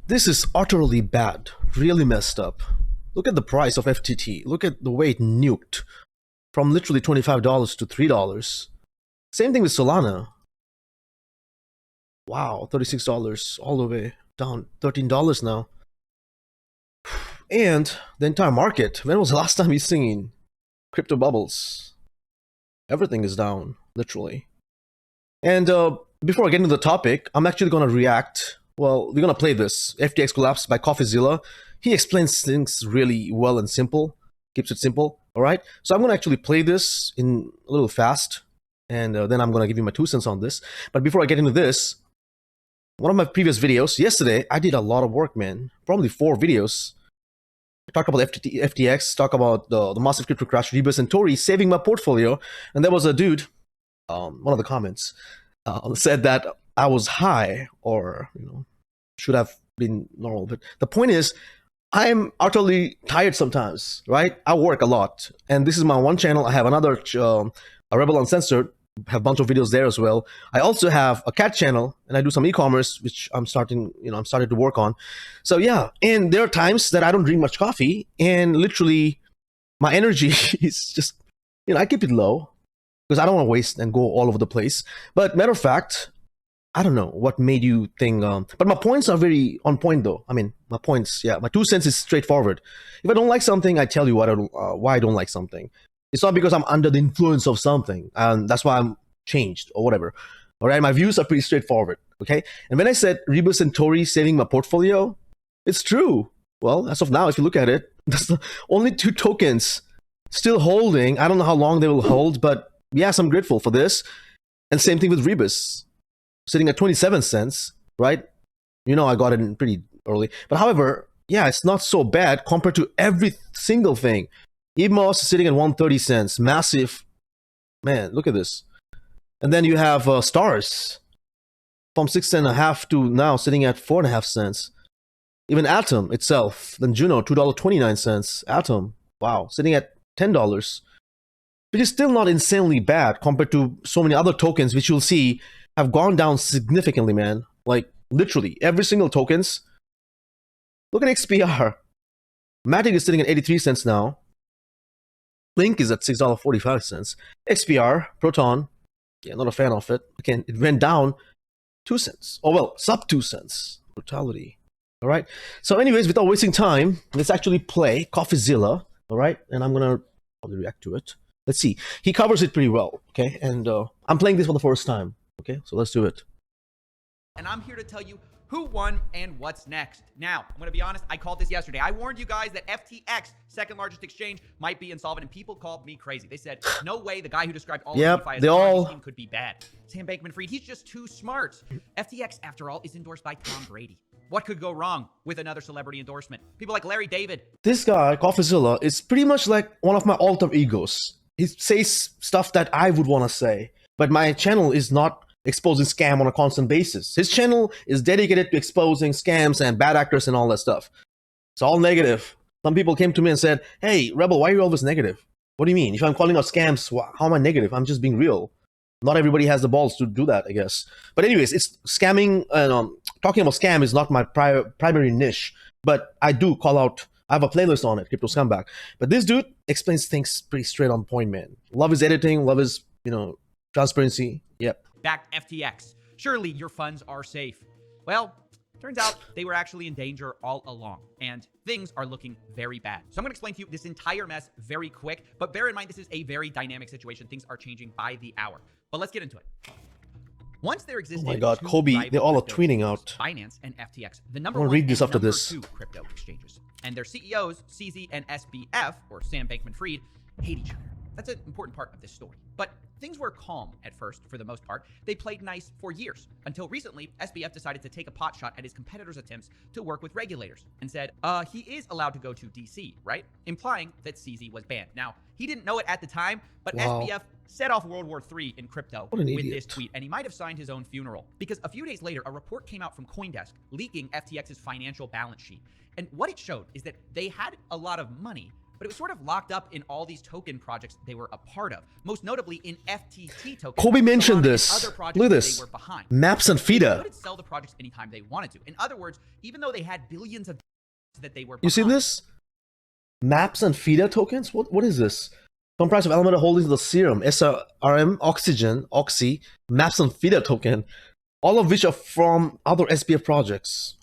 This is utterly bad, really messed up. Look at the price of FTT. Look at the way it nuked from literally $25 to $3. Same thing with Solana. Wow, $36 all the way down, $13 now. And the entire market. When was the last time you seen crypto bubbles? Everything is down, literally. And before I get into the topic, I'm actually going to react. Well, we're going to play this. FTX Collapsed by CoffeeZilla. He explains things really well and simple. Keeps it simple, all right? So I'm going to actually play this in a little fast. And then I'm going to give you my 2 cents on this. But before I get into this, one of my previous videos, yesterday, I did a lot of work, man. Probably 4 videos. Talk about FTX, talk about the massive crypto crash, Rebus and Tori saving my portfolio. And there was a dude, one of the comments, said that I was high or, should have been normal. But the point is, I'm utterly tired sometimes, right? I work a lot. And this is my one channel. I have another, a Rebel Uncensored, have a bunch of videos there as well. I also have a cat channel and I do some e-commerce, which I'm starting to work on. So yeah, and there are times that I don't drink much coffee and literally my energy is just, I keep it low because I don't want to waste and go all over the place. But matter of fact, I don't know what made you think, but my points are very on point though. I mean, my points, yeah, my 2 cents is straightforward. If I don't like something, I tell you why I don't like something. It's not because I'm under the influence of something, and that's why I'm changed or whatever. All right, my views are pretty straightforward, okay? And when I said Rebus and Tori saving my portfolio, it's true. Well, as of now, if you look at it, that's the only 2 tokens still holding. I don't know how long they will hold, but yes, I'm grateful for this. And same thing with Rebus, sitting at 27 cents, right? I got it in pretty early. But however, yeah, it's not so bad compared to every single thing. EMOS is sitting at 130 cents. Massive. Man, look at this. And then you have Stars from 6.5 to now sitting at 4.5 cents. Even Atom itself, then Juno, $2.29. Atom, wow, sitting at $10. Which is still not insanely bad compared to so many other tokens, which you'll see have gone down significantly, man. Like literally every single tokens. Look at XPR. Matic is sitting at 83 cents now. Link is at $6.45. XPR, Proton, yeah, not a fan of it. Again, it went down 2 cents. Oh, well, sub 2 cents. Brutality. All right. So anyways, without wasting time, let's actually play CoffeeZilla. All right. And I'm going to probably react to it. Let's see. He covers it pretty well. Okay. And I'm playing this for the first time. Okay. So let's do it. And I'm here to tell you who won and what's next. Now, I'm going to be honest, I called this yesterday. I warned you guys that FTX, second largest exchange, might be insolvent, and people called me crazy. They said, no way the guy who described all of DeFi as a scheme could be bad. Sam Bankman-Fried, he's just too smart. FTX, after all, is endorsed by Tom Brady. What could go wrong with another celebrity endorsement? People like Larry David. This guy, CoffeeZilla, is pretty much like one of my alter egos. He says stuff that I would want to say, but my channel is not exposing scam on a constant basis. His channel is dedicated to exposing scams and bad actors and all that stuff. It's all negative. Some people came to me and said, hey, Rebel, why are you always negative? What do you mean? If I'm calling out scams, how am I negative? I'm just being real. Not everybody has the balls to do that, I guess. But anyways, it's scamming. Talking about scam is not my primary niche, but I do call out. I have a playlist on it, Crypto Scumbag. But this dude explains things pretty straight on point, man. Love his editing, love his, transparency. Yep. Backed FTX. Surely your funds are safe. Well, turns out they were actually in danger all along, and things are looking very bad. So I'm going to explain to you this entire mess very quick, but bear in mind this is a very dynamic situation. Things are changing by the hour. But let's get into it. Once there existed, oh my God, Kobe, they all are tweeting out. Binance and FTX, the number one read this after and this. 2 crypto exchanges, and their CEOs, CZ and SBF, or Sam Bankman-Fried, hate each other. That's an important part of this story. But things were calm at first, for the most part. They played nice for years, until recently, SBF decided to take a pot shot at his competitors' attempts to work with regulators and said, he is allowed to go to DC, right? Implying that CZ was banned. Now, he didn't know it at the time, but wow. SBF set off World War III in crypto with this tweet, and he might have signed his own funeral. Because a few days later, a report came out from CoinDesk leaking FTX's financial balance sheet. And what it showed is that they had a lot of money, but it was sort of locked up in all these token projects they were a part of, most notably in FTT tokens. Kobe mentioned Solana, and this. other projects Look at that this. They were behind. Maps and They FIDA. couldn't sell the projects anytime they wanted to. In other words, even though they had billions of that they were behind. You see this? Maps and FIDA tokens? What is this? Comprised of Alameda Holdings, the Serum, SRM, Oxygen, Oxy, Maps and FIDA token, all of which are from other SBF projects.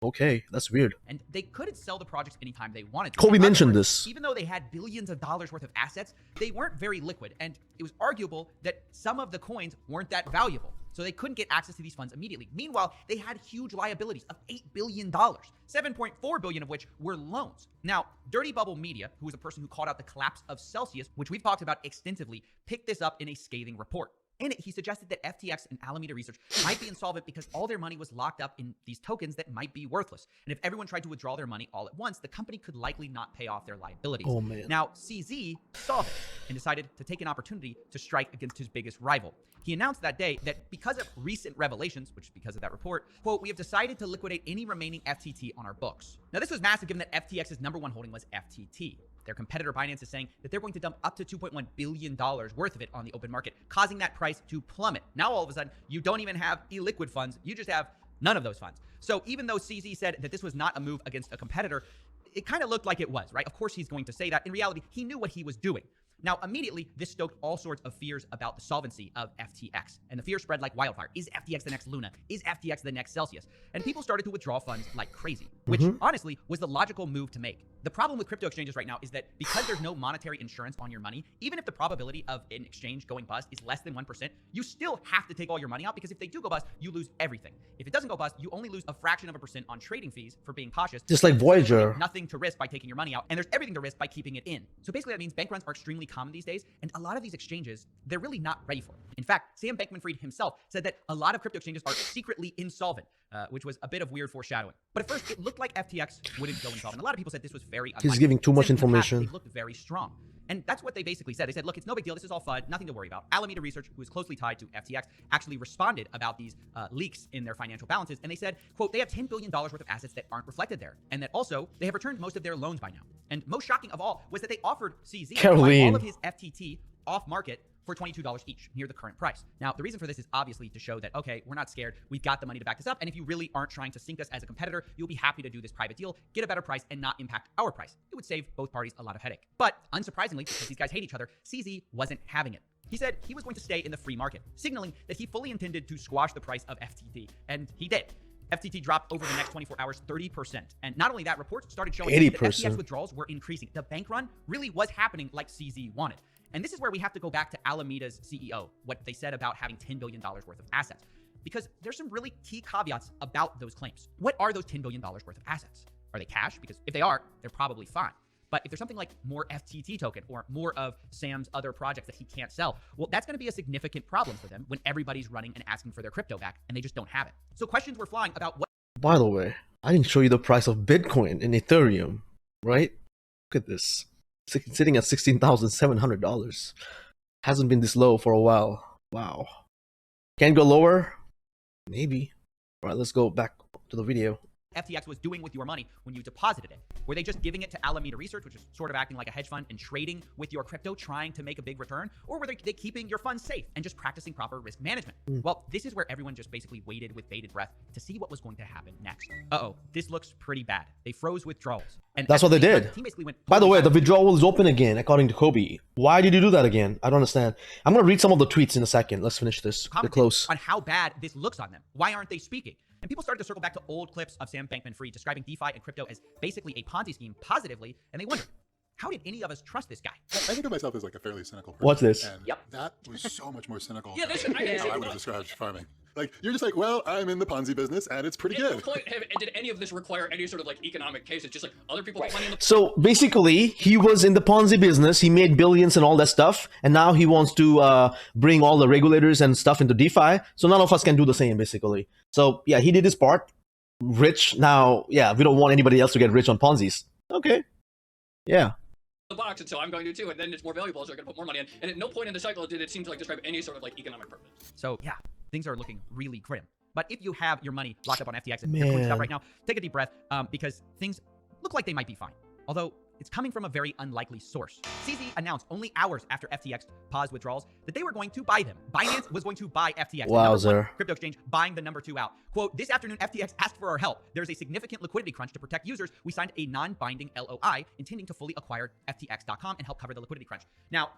Okay, that's weird. And they couldn't sell the projects anytime they wanted to. Kobe In other mentioned words, this. Even though they had billions of dollars worth of assets, they weren't very liquid. And it was arguable that some of the coins weren't that valuable. So they couldn't get access to these funds immediately. Meanwhile, they had huge liabilities of $8 billion, $7.4 billion of which were loans. Now, Dirty Bubble Media, who was a person who called out the collapse of Celsius, which we've talked about extensively, picked this up in a scathing report. In it, he suggested that FTX and Alameda Research might be insolvent because all their money was locked up in these tokens that might be worthless. And if everyone tried to withdraw their money all at once, the company could likely not pay off their liabilities. Oh, man. Now, CZ saw this and decided to take an opportunity to strike against his biggest rival. He announced that day that because of recent revelations, which is because of that report, quote, "We have decided to liquidate any remaining FTT on our books." Now, this was massive given that FTX's number one holding was FTT. Their competitor Binance is saying that they're going to dump up to $2.1 billion worth of it on the open market, causing that price to plummet. Now, all of a sudden, you don't even have illiquid funds. You just have none of those funds. So even though CZ said that this was not a move against a competitor, it kind of looked like it was, right? Of course, he's going to say that. In reality, he knew what he was doing. Now, immediately, this stoked all sorts of fears about the solvency of FTX. And the fear spread like wildfire. Is FTX the next Luna? Is FTX the next Celsius? And people started to withdraw funds like crazy, which honestly was the logical move to make. The problem with crypto exchanges right now is that because there's no monetary insurance on your money, even if the probability of an exchange going bust is less than 1%, you still have to take all your money out because if they do go bust, you lose everything. If it doesn't go bust, you only lose a fraction of a percent on trading fees for being cautious. Just like Voyager. Nothing to risk by taking your money out, and there's everything to risk by keeping it in. So basically that means bank runs are extremely common these days, and a lot of these exchanges, they're really not ready for it. In fact, Sam Bankman-Fried himself said that a lot of crypto exchanges are secretly insolvent, which was a bit of weird foreshadowing. But at first, it looked like FTX wouldn't go insolvent. A lot of people said this was very unlikely. He's giving too much information. They looked very strong. And that's what they basically said. They said, look, it's no big deal. This is all FUD. Nothing to worry about. Alameda Research, who is closely tied to FTX, actually responded about these leaks in their financial balances. And they said, quote, they have $10 billion worth of assets that aren't reflected there. And that also, they have returned most of their loans by now. And most shocking of all was that they offered CZ to buy all of his FTT off market for $22 each, near the current price. Now, the reason for this is obviously to show that, okay, we're not scared. We've got the money to back this up. And if you really aren't trying to sink us as a competitor, you'll be happy to do this private deal, get a better price, and not impact our price. It would save both parties a lot of headache. But unsurprisingly, because these guys hate each other, CZ wasn't having it. He said he was going to stay in the free market, signaling that he fully intended to squash the price of FTT. And he did. FTT dropped over the next 24 hours 30%. And not only that, reports started showing 80%. that FTX withdrawals were increasing. The bank run really was happening like CZ wanted. And this is where we have to go back to Alameda's CEO, what they said about having $10 billion worth of assets. Because there's some really key caveats about those claims. What are those $10 billion worth of assets? Are they cash? Because if they are, they're probably fine. But if there's something like more FTT token or more of Sam's other projects that he can't sell, well, that's going to be a significant problem for them when everybody's running and asking for their crypto back and they just don't have it. So questions were flying about what. By the way, I didn't show you the price of Bitcoin and Ethereum, right? Look at this. Sitting at $16,700. Hasn't been this low for a while. Wow. Can go lower? Maybe. All right, let's go back to the video. FTX was doing with your money when you deposited it. Were they just giving it to Alameda Research, which is sort of acting like a hedge fund and trading with your crypto, trying to make a big return? Or were they keeping your funds safe and just practicing proper risk management? Well, this is where everyone just basically waited with bated breath to see what was going to happen next. Uh-oh, this looks pretty bad. They froze withdrawals. And that's what they did. He basically went, by the way, the withdrawal is open again, according to Kobe. Why did you do that again? I don't understand. I'm going to read some of the tweets in a second. Let's finish this. We're close. On how bad this looks on them. Why aren't they speaking? And people started to circle back to old clips of Sam Bankman-Fried describing DeFi and crypto as basically a Ponzi scheme positively, and they wondered, how did any of us trust this guy? I think of myself as like a fairly cynical person. Watch this. And that was so much more cynical Yeah, than how I would have described farming. Like, you're just like, well, I'm in the Ponzi business and it's pretty good. Did any of this require any sort of like economic case? It's just like other people are planning. So basically, he was in the Ponzi business. He made billions and all that stuff. And now he wants to bring all the regulators and stuff into DeFi. So none of us can do the same, basically. So yeah, he did his part. Rich. Now, yeah, we don't want anybody else to get rich on Ponzi's. Okay. Yeah. The box, and so I'm going to too, and then it's more valuable, so I'm going to put more money in. And at no point in the cycle did it seem to like describe any sort of like economic purpose. So yeah, things are looking really grim. But if you have your money locked up on FTX and you're doing stuff right now, take a deep breath because things look like they might be fine. Although it's coming from a very unlikely source. CZ announced only hours after FTX paused withdrawals that they were going to buy them. Binance was going to buy FTX. The number Wowzer. one crypto exchange buying the number 2 out. Quote, this afternoon, FTX asked for our help. There's a significant liquidity crunch to protect users. We signed a non-binding LOI intending to fully acquire FTX.com and help cover the liquidity crunch. Now,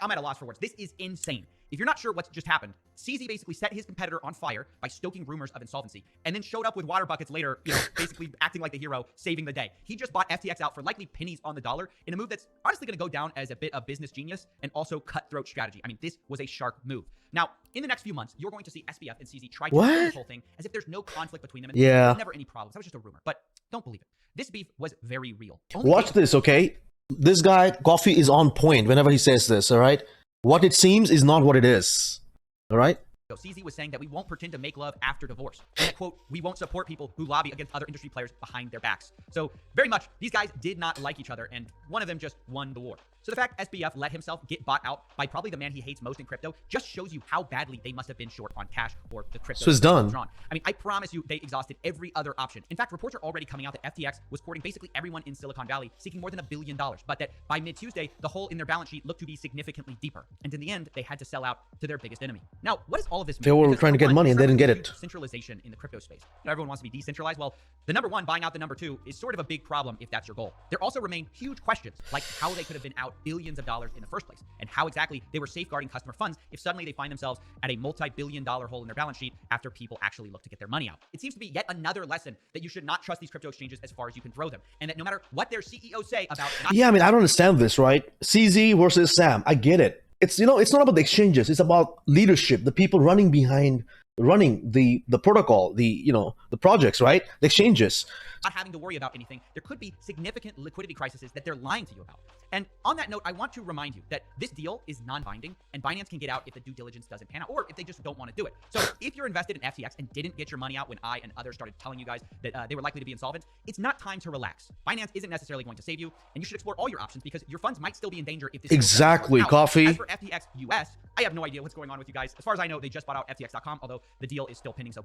I'm at a loss for words. This is insane. If you're not sure what's just happened, CZ basically set his competitor on fire by stoking rumors of insolvency and then showed up with water buckets later, basically acting like the hero, saving the day. He just bought FTX out for likely pennies on the dollar in a move that's honestly going to go down as a bit of business genius and also cutthroat strategy. I mean, this was a sharp move. Now, in the next few months, you're going to see SBF and CZ try to do this whole thing as if there's no conflict between them and there's never any problems. That was just a rumor, but don't believe it. This beef was very real. Watch this, okay? This guy, Coffee, is on point whenever he says this, all right? What it seems is not what it is, all right? So CZ was saying that we won't pretend to make love after divorce. And that, quote, we won't support people who lobby against other industry players behind their backs. So very much, these guys did not like each other, and one of them just won the war. So the fact SBF let himself get bought out by probably the man he hates most in crypto just shows you how badly they must have been short on cash or the crypto. So it's done. I mean, I promise you they exhausted every other option. In fact, reports are already coming out that FTX was courting basically everyone in Silicon Valley, seeking more than $1 billion, but that by mid-Tuesday, the hole in their balance sheet looked to be significantly deeper. And in the end, they had to sell out to their biggest enemy. Now, what does all of this mean? They were Because trying to get number one, money and they didn't get it. Centralization in the crypto space. Everyone wants to be decentralized. Well, the number one buying out the number two is sort of a big problem if that's your goal. There also remain huge questions, like how they could have been out billions of dollars in the first place, and how exactly they were safeguarding customer funds if suddenly they find themselves at a multi-billion-dollar hole in their balance sheet after people actually look to get their money out. It seems to be yet another lesson that you should not trust these crypto exchanges as far as you can throw them, and that no matter what their CEOs say about Yeah, I mean, I don't understand this, right? CZ versus Sam. I get it. It's, it's not about the exchanges. It's about leadership, the people running the protocol, the projects, right? The exchanges. not having to worry about anything, there could be significant liquidity crises that they're lying to you about. And on that note, I want to remind you that this deal is non-binding, and Binance can get out if the due diligence doesn't pan out, or if they just don't want to do it. So if you're invested in FTX and didn't get your money out when I and others started telling you guys that they were likely to be insolvent, it's not time to relax. Binance isn't necessarily going to save you, and you should explore all your options because your funds might still be in danger if this Exactly, deal doesn't work out. Coffee. As for FTX US, I have no idea what's going on with you guys. As far as I know, they just bought out FTX.com, although the deal is still pending, so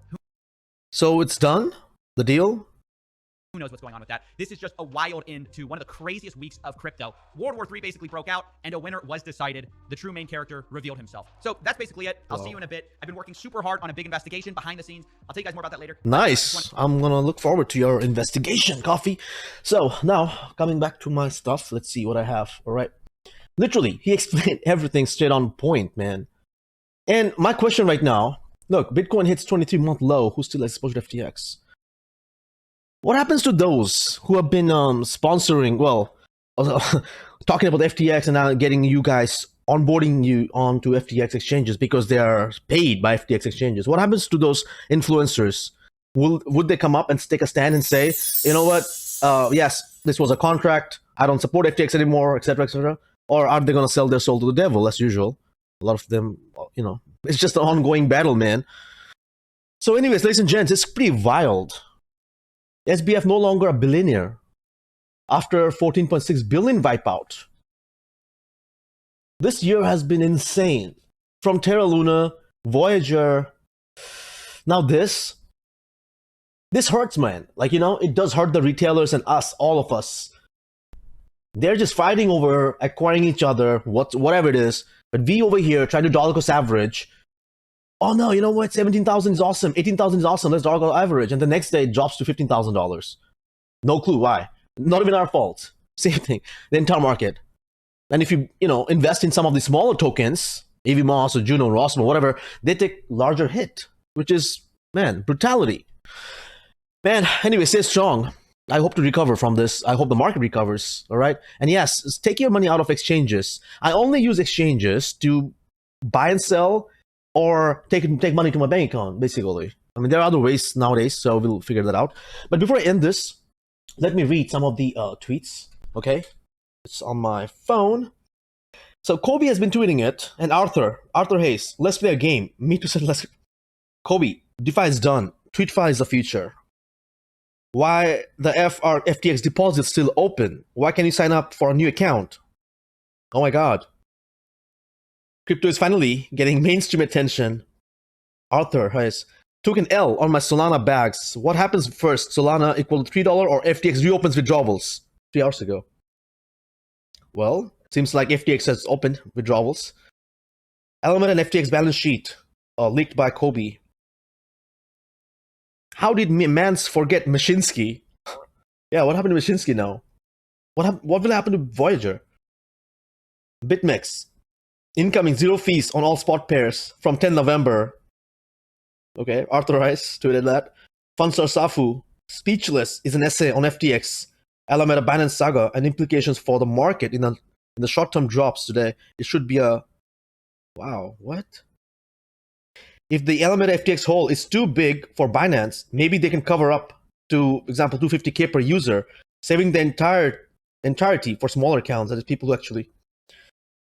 So it's done? The deal? who knows what's going on with that. This is just a wild end to one of the craziest weeks of crypto. World War III basically broke out, and a winner was decided. The true main character revealed himself. So that's basically it. I'll see you in a bit. I've been working super hard on a big investigation behind the scenes. I'll tell you guys more about that later. Nice. I'm gonna look forward to your investigation, Coffee. So now, coming back to my stuff, let's see what I have. All right. Literally, he explained everything straight on point, man. And my question right now, look, Bitcoin hits 23-month low. Who's still exposed to FTX? What happens to those who have been sponsoring, well, talking about FTX and now getting you guys, onboarding you onto FTX exchanges because they are paid by FTX exchanges? What happens to those influencers? Would they come up and take a stand and say, you know what, yes, this was a contract, I don't support FTX anymore, etc., etc.? Or are they going to sell their soul to the devil, as usual? A lot of them, you know, it's just an ongoing battle, man. So anyways, ladies and gents, it's pretty wild. SBF no longer a billionaire after 14.6 billion wipeout. This year has been insane. From Terra Luna, Voyager, now this hurts, man. Like, you know, it does hurt the retailers and us, all of us. They're just fighting over acquiring each other, whatever it is. But we over here trying to dollar cost average. Oh no, you know what? 17,000 is awesome. 18,000 is awesome. Let's dollar cost average. And the next day it drops to $15,000. No clue why. Not even our fault. Same thing. The entire market. And if you invest in some of the smaller tokens, EVMOS or Juno or Rosmo, whatever, they take larger hit, which is, man, brutality. Man, anyway, stay strong. I hope to recover from this. I hope the market recovers. All right. And yes, take your money out of exchanges. I only use exchanges to buy and sell or take money to my bank account, basically. I mean, there are other ways nowadays, so we'll figure that out. But before I end this, let me read some of the tweets. Okay. It's on my phone. So Kobe has been tweeting it, and Arthur Hayes, let's play a game. Me too said let's. Kobe, DeFi is done. TweetFi is the future. Why the F are FTX deposits still open? Why can't you sign up for a new account? Oh my god. Crypto is finally getting mainstream attention. Arthur has took an L on my Solana bags. What happens first? Solana equal to $3 or FTX reopens withdrawals? 3 hours ago. Well, seems like FTX has opened withdrawals. Alameda and FTX balance sheet leaked by Kobe. How did Mans forget Mashinsky? Yeah, what happened to Mashinsky now? What will happen to Voyager? BitMEX. Incoming 0 fees on all spot pairs from 10 November. Okay, Arthur Rice tweeted that. Funstar Safu. Speechless is an essay on FTX, Alameda Binance saga, and implications for the market in the short-term drops today. It should be a... Wow, what? If the Alameda FTX hole is too big for Binance, maybe they can cover up to, example, 250K per user, saving the entirety for smaller accounts. That is people who actually...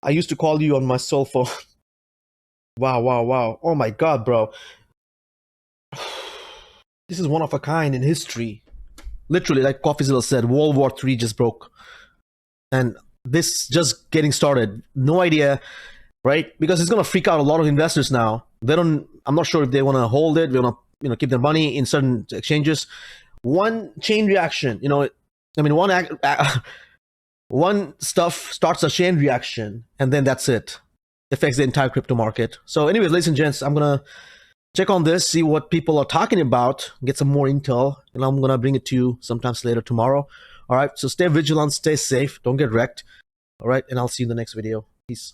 I used to call you on my cell phone. Wow. Oh my God, bro. This is one of a kind in history. Literally, like Coffeezilla said, World War III just broke. And this just getting started. No idea, right? Because it's going to freak out a lot of investors now. I'm not sure if they want to hold it. They want to, keep their money in certain exchanges. One chain reaction, one stuff starts a chain reaction, and then that's it. Affects the entire crypto market. So anyways, ladies and gents, I'm going to check on this, see what people are talking about, get some more intel, and I'm going to bring it to you sometimes later tomorrow. All right, so stay vigilant, stay safe, don't get wrecked. All right, and I'll see you in the next video. Peace.